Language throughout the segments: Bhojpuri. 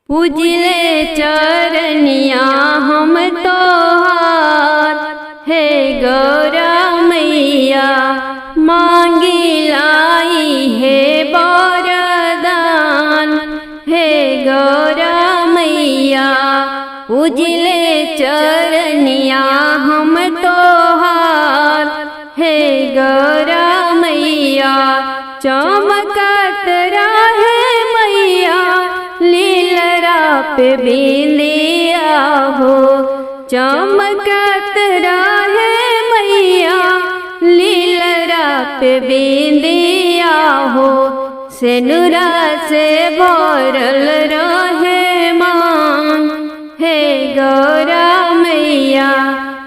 पूजले चरनिया हम तोहार, हे गौरा मैया मांगी लाई है वरदान। हे गौरा मैया पूजले चरनिया हम तोहार, हे गौरा मैया चमकत रहे मैया लीलरा पे बिंदिया हो। चमकत रहे मैया लीलरा पे बिंदिया हो। सेनुरा से भरल रहे मांग, हे गौरा मैया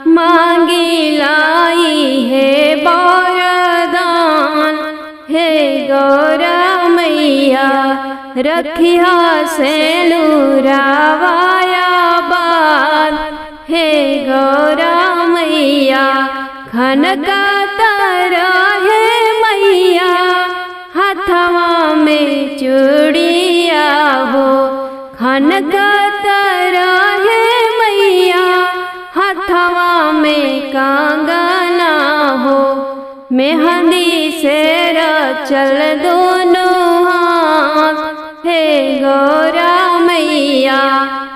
मांगी लाई है वरदान। हे गौरा मैया रखिया सेनुरावाया बाल। हे गौरा मैया खनकाता रहे मैया हाथवा में चूड़िया हो। खनकाता रहे मैया हाथवा में कंगना हो। मेहंदी से रचल दोनों हाथ, हे गौरा मैया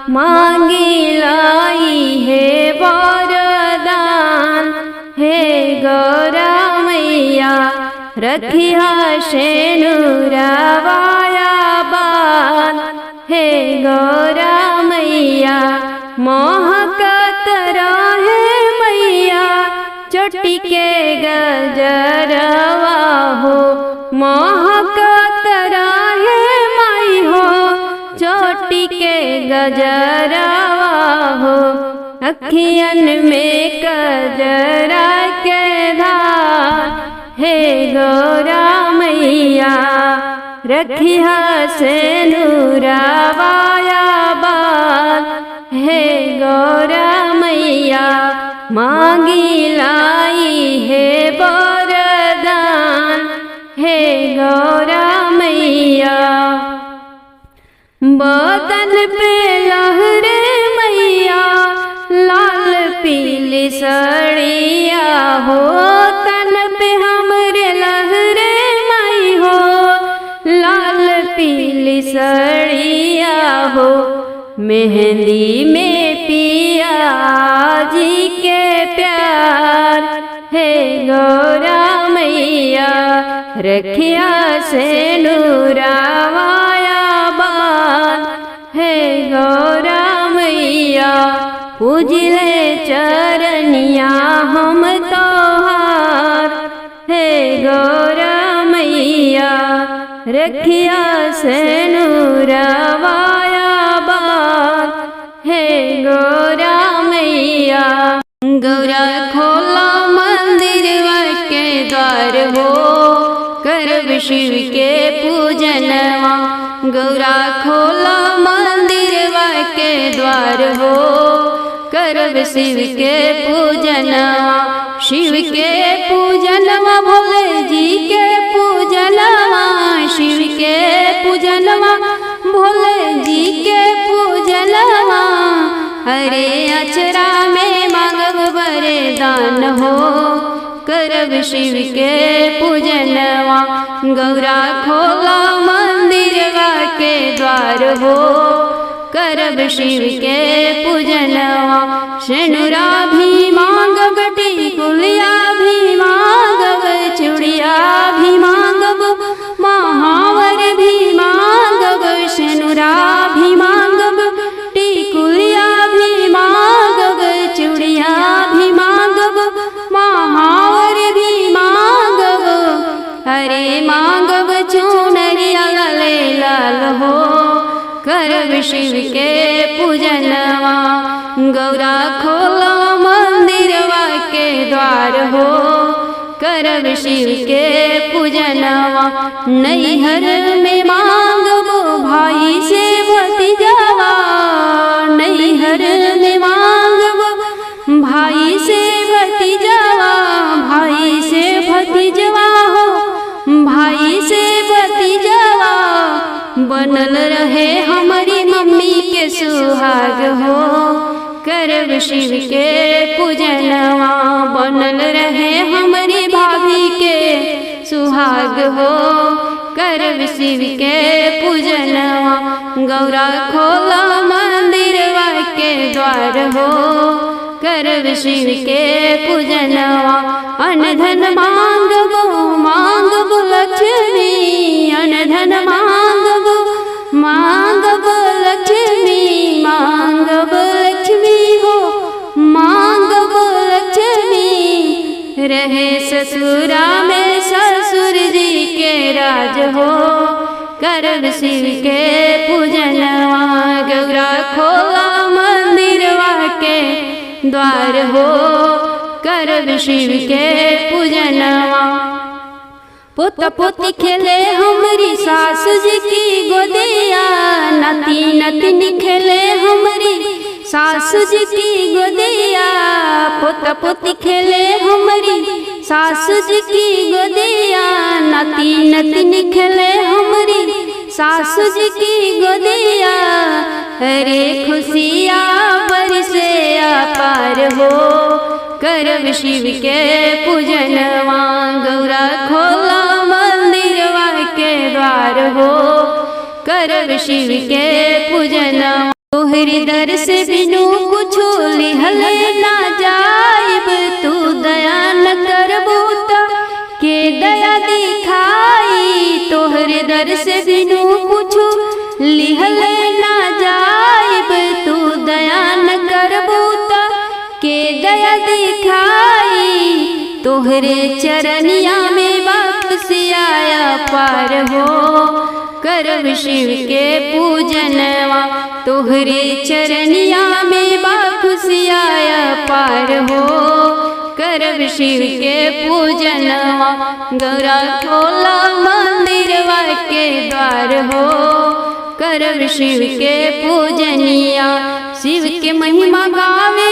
मांगी लाई है वरदान। हे गौरा मैया रखिया सेनुरावाया बाल। हे गौरा मैया महकत रहे मैया चोटी के गजरवा हो। महकत रहे माई हो चोटी के गजरवा हो। अखियन में गजरा के धार, हे गौरा मैया रखिया सेनुरावाया बाल। हे गौरा मैया मांगी लाई है वरदान। हे गौरा मैया बदन पे लहरे मैया लाल पीली सड़िया हो। तन पे हमरे लहरे माई हो लाल पीली सड़िया हो। मेहंदी में पिया जी के प्यार, हे गौरा मैया रखिया सेनुरावाया बाल। हे गौरा मैया पूजले चरनिया हम तोहार, हे गौरा मैया रखिया सेनुरावाया बाल। हे गौरा मैया गौरा खोला मंदिर के द्वार हो। करब शिव के पूजनवा। गौरा खोला मंदिर के द्वार हो। करब शिव के पूजनवा। शिव के पूजनवा भोले जी के पूजनवा। शिव के पूजनवा भोले जी के पूजनवा। हरे अचरा में मांगब वरदान हो। करब शिव के पूजनवा। गौरा खोला मंदिर के द्वार हो। करब शिव के पूजनवा। सेनुरा भी मांगब टिकुलिया भी मांगब चूड़िया भी मांगब महावर भी मांगब। सेनुरा भी मांगब टिकुलिया भी मांगब चूड़िया भी मांगब महावर भी मांगब। हरे मांगब चुनरिया लाले लाल हो। करब शिव के पूजनवा। गौरा खोला मंदिर के द्वार हो। करब शिव के पूजनवा। नैहर में मांगबो भाई से भतीजवा। नैहर में मांगबो भाई से भतीजवा। भाई से भतीजवा हो भाई से भतीजवा। बनल रहे हमारी मम्मी सुहाग हो करब शिव के पूजनवा बनल रहे हमारी भाभी के सुहाग हो करब शिव के पूजनवा गौरा खोला मंदिरवा के द्वार हो करब शिव के पूजनवा अनधन मांगबो मांगबो लक्ष्मी अनधन मांगबो मांगबो लक्ष्मी मांगबो लक्ष्मी हो मांगबो लक्ष्मी रहे ससुरा में ससुर जी के राज हो करब शिव के पूजनवा गौरा खोला मंदिरवा के द्वार हो करब शिव के पूजनवा पोता पोती खेले हमारी सास जी की गोदिया नाती नतिन खेले हमारी सास जी की गोदिया पोता पोती खेले हमारी सास जी की गोदिया नाती नतिन खेले हमारी सास जी की गोदिया हरे खुशिया बरसे अपार हो करब शिव के पूजनवा गौरा खोला मंदिरवा के द्वार हो करब शिव के पूजनवा तोहरी दर से बिनु कुछ लिहल ना जाइब तू दया न करबू के दया दिखाई तोहरे दर से बिनु कुछ लिहल ना जाइब तू दया न करबू के दया दिखाई तोहरे चरनिया में वापस आया पार हो करब शिव के पूजनवा तोहरे चरनिया में वापस आया पार हो करब शिव के पूजनवा गौरा खोला मंदिरवा के द्वार हो करब शिव के पूजनिया शिव के महिमा गावे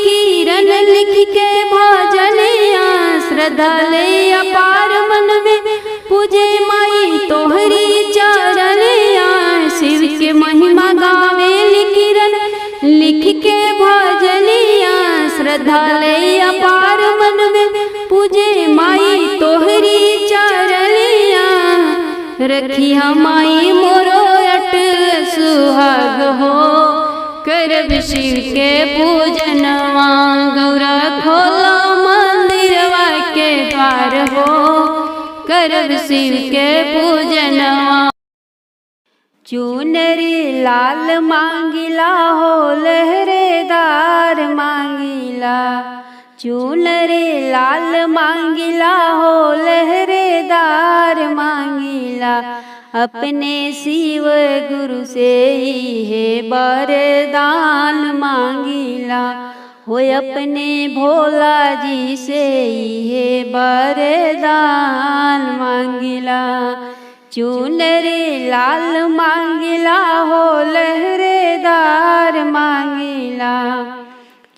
किरण लिख के भजनिया श्रद्धा ले अपार मन में पूजे माई तोहरी चरनिया शिव के महिमा गावे किरण लिख के भजनिया श्रद्धा ले अपार मन में पूजे माई तोहरी चरनिया रखी हमाई मोरो अटल सुहाग हो करब शिव के पूजनवा गौरा खोला मंदिरवा के द्वार हो करब शिव के पूजनवा चुनरी लाल मांगिला हो लहरेदार मांगिला चुनरी लाल मांगिला हो लहरेदार मांगिला अपने शिव गुरु से ही है वरदान मांगिला हो अपने भोला जी से ही है वरदान मांगिला चुनरी लाल मांगिला हो लहरेदार मांगिला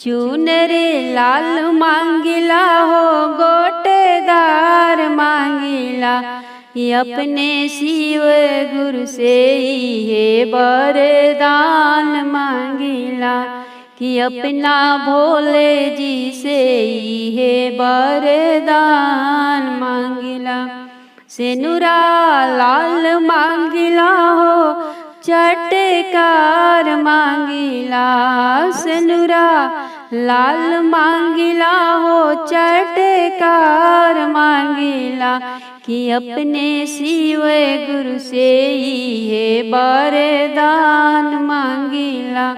चुनरी लाल मांगिला हो गोटेदार मांगिला अपने शिव गुरु से ही है वरदान मांगिला कि अपना भोले जी से ही है वरदान मांगिला सेनुरा लाल मांगिला हो चटकार मांगिला सेनुरा लाल मांगिला हो चटकार मांगिला कि अपने शिव गुरु से ही है वरदान मांगिला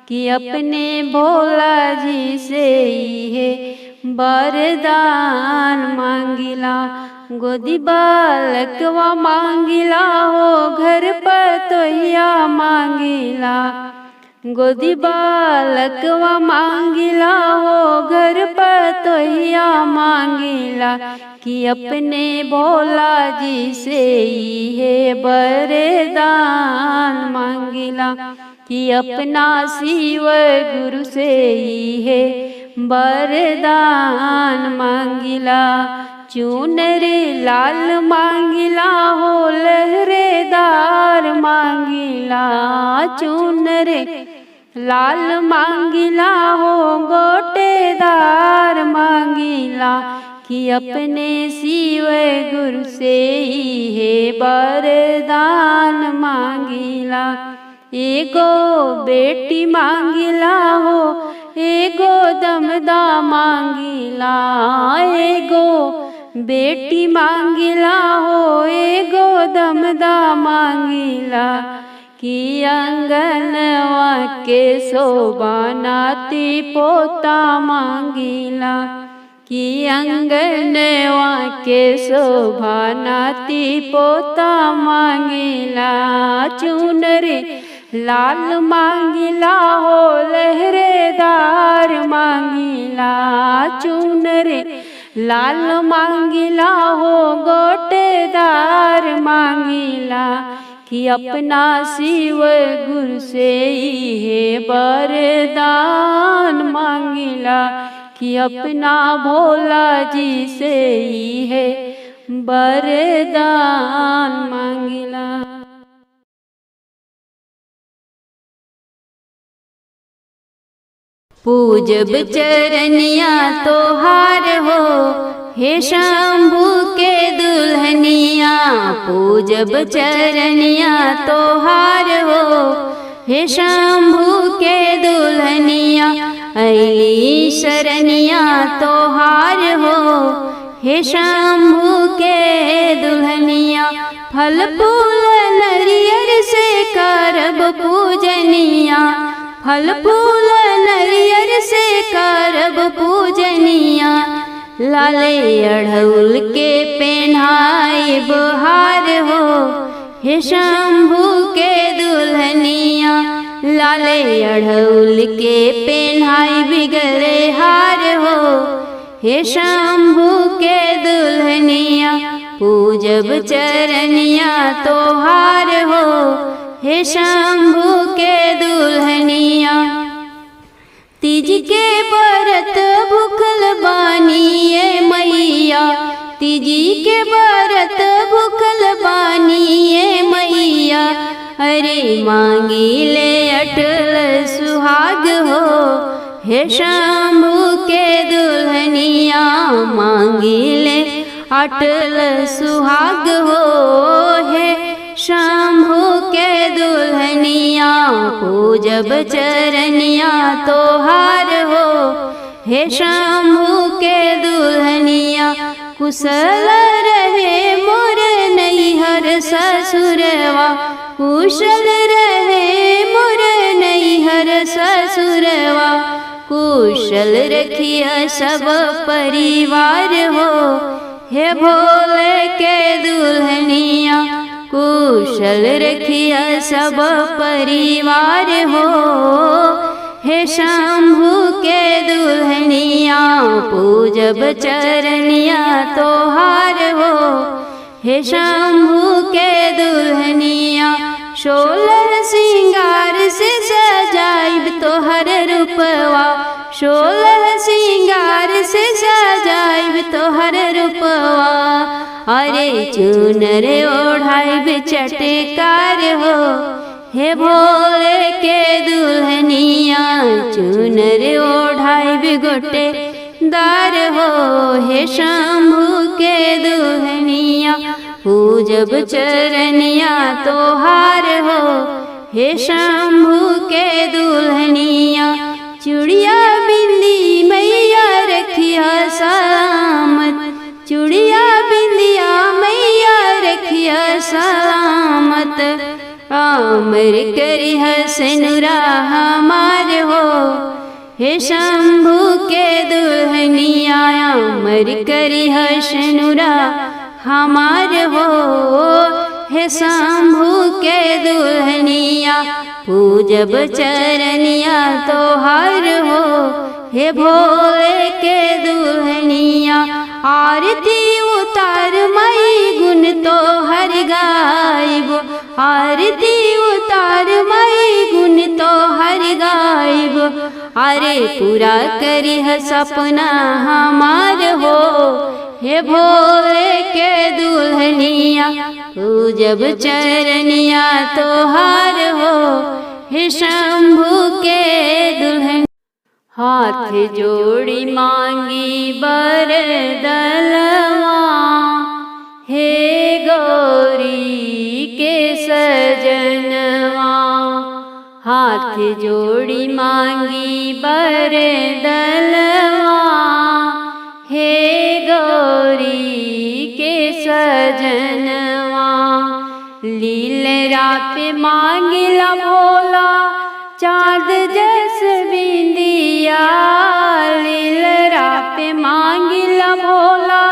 कि अपने भोला जी से ही है वरदान मांगिला गोदी बालकवा मांगिला हो घर पर तोहिया मांगिला गोदी बालकवा मांगिला हो घर पर तोहिया मांगिला कि अपने भोला जी से ही है वरदान मांगिला कि अपना शिव गुरु से ही है वरदान मांगिला चुनरी लाल मांगिला हो लहरेदार मांगिला चुनरी लाल मांगिला हो गोटेदार मांगिला, कि अपने शिव गुरु से ही है वरदान मांगिला। एगो बेटी मांगिला हो एगो दमदा मांगिला, एगो बेटी मांगिला हो एगो दमदा मांगिला, कि अंगनवा के शोभा नाती पोता मांगिला, कि अंगनवा के शोभा नाती पोता मांगिला। चुनरी लाल मांगिला हो लहरेदार मांगिला, चुनरी लाल मांगिला हो गोटेदार मांगिला, कि अपना शिव गुरु से ही है वरदान मांगिला, कि अपना भोला जी से ही है वरदान मांगिला। पूजब चरनिया तोहार हो हे शंभू के दुल्हनिया, पूजब चरनिया तोहार हो हे शंभू के दुल्हनिया, अली शरनिया तोहार हो हे शंभू के दुल्हनिया। फल फूल नरियर से करब पूजनिया, फल फूल नरियर से करब पूजनिया, लाले अढ़उल के पेन्हाइब हार हो हे शंभू के दुल्हनिया, लाले अढ़उल के पेन्हाइब गले हार हो हे शंभू के दुल्हनिया। पूजब चरनिया तोहार हो हे शंभू के दुल्हनिया। तीज के व्रत भूखल बानी ये मैया, तीजी के व्रत भूखल बानी ये मैया, अरे मांगी ले अटल सुहाग हो हे शंभू के दुल्हनिया, मांगी ले अटल सुहाग हो हे शंभू के दुल्हनिया। पूजब चरनिया तोहार हो हे शंभू के दुल्हनिया। कुशल रहे मोर नैहर ससुरवा, कुशल रहे मोर नैहर ससुरवा, कुशल रखिया सब परिवार हो हे भोले के दुल्हनिया, कुशल रखिया सब परिवार हो हे शंभू के दुल्हनिया। पूजब चरनिया तोहार हो हे शंभू के दुल्हनिया। 16 सिंगार से सजाइब तोहर रूपवा, 16 सिंगार से सजाइब तोहर रूपवा, अरे चुनर ओढ़ाइब चटकार हो हे भोले के दुल्हनिया, चुनर ओढ़ाइब गोटे दार हो हे शंभू के दुल्हनिया। पूजब चरनिया तोहार हो हे शंभू के दुल्हनिया। चूड़िया बिंदी मैया रखिया सलामत, चूड़िया बिंदिया मैया रखिया सलामत, आमर करी हसनुरा हमार हो हे शंभू के दुल्हनिया, आमर करी हसनुरा हमार हो हे शंभू के दुल्हनिया। पूजब चरनिया तोहार हो हे भोले के दुल्हनिया। आरती उतार मई गुण तो हर गायब, आरती उतार मई गुण तो हर गायब, अरे पूरा करी है सपना हमार हो हे भोले के दुल्हनिया। पूजब चरनिया तोहार हो हे शंभू के हाथ जोड़ी मांगी बरदलवा, हे गौरी के सजनवा। हाथ जोड़ी मांगी बरदलवा, हे गौरी के सजनवा। लीलरा पे मांगिला भोला चाँद जस बिंदिया, लीलरा पे मांगिला भोला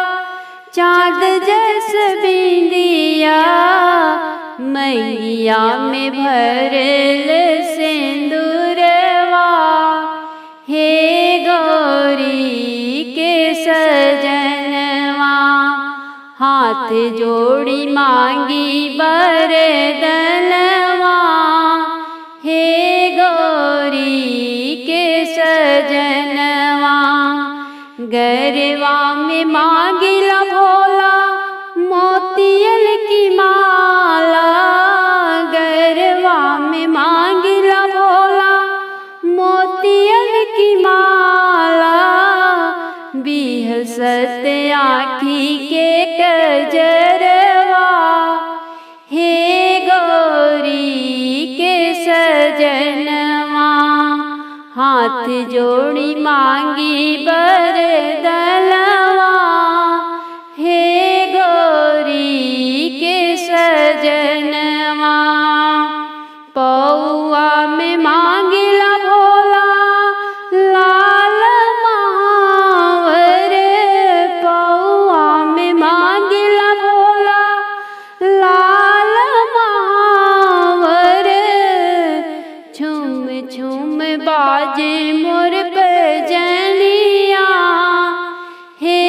चाँद जस बिंदिया। मैया में भरल सिंदूरवा, हे गौरी के सजनवा। हाथ जोड़ी मांगी बरदलवा, हे गौरी के सजनवा। गरवा में मांगिला भोला मोतियन की माला, गरवा में मांगिला भोला मोतियन की माला। बिहसत आँखी के कजरवा, हे गौरी के सजनवा। हाथ जोड़ी मांगी बरदलवा, हे गौरी के सजनवा। पौआ में मांगिला भोला लाल महावर, पौआ में मांगिला भोला लाल महावर। झूम झूम बाजे मोर पैजनिया, हे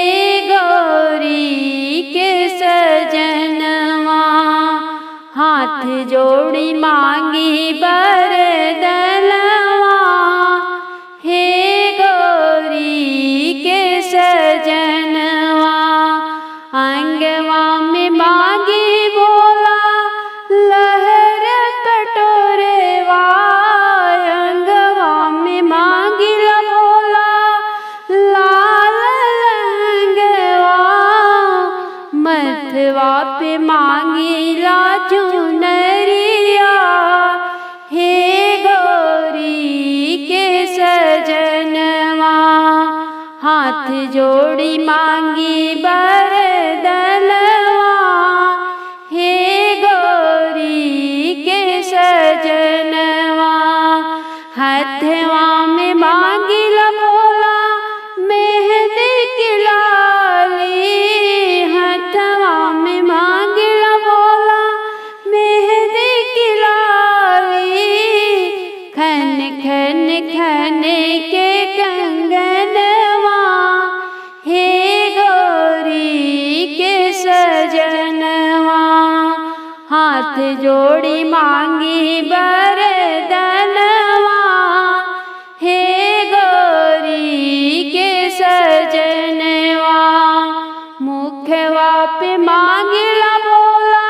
गौरी के सजनवा। हाथ जोड़ी मांगी बरदलवा, हे गौरी के सजनवा। अंगवा में मांगी भोला लहर कटोरेवा, अंगवा में मांगिला भोला लाल लहंगवा। मथवा पे मांगिला चुनरिया, हे गौरी के सजनवा। हाथ जोड़ी मांगी बरदलवा, हे गौरी के सजनवा। हथवा में मांगिला भोला मेहंदी की लाली, हथवा में मांगिला भोला मेहंदी की लाली। खन खन खन के कंगनवा, हे गौरी के सजनवा। हाथ जोड़ी मांगी बरदलवा, हे गौरी के सजनवा। मुखवा पे मांगिला भोला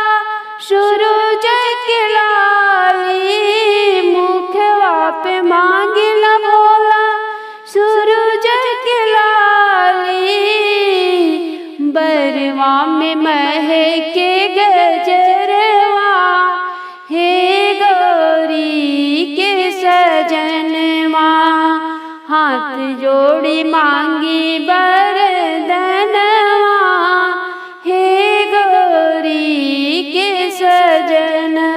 सूरज की लाली, मुखवा पे मांगिला भोला सूरज की लाली। बरवा में महके गजरवा, हे गौरी के सजनवा। हाथ जोड़ी मांगी बरदलवा, हे गौरी के सजनवा।